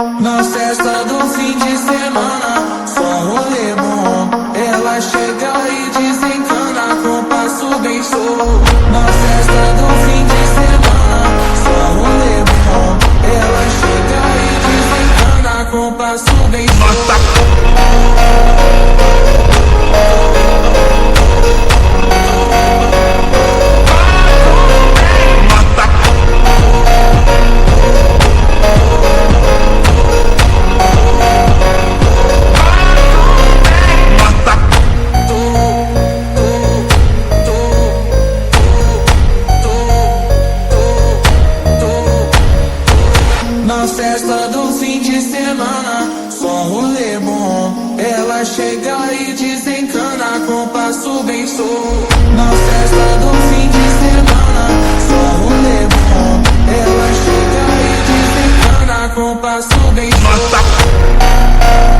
Na festa do fim de semana, só rolê bom. Ela chega e desencana com passo bem show. Na festa do fim de semana, só rolê bom. Ela chega e desencana com passo bem show. Na festa do fim de semana, só rolê bom. Ela chega e desencana com passo bem show. Na festa do fim de semana, só rolê bom. Ela chega e desencana com passo bem show.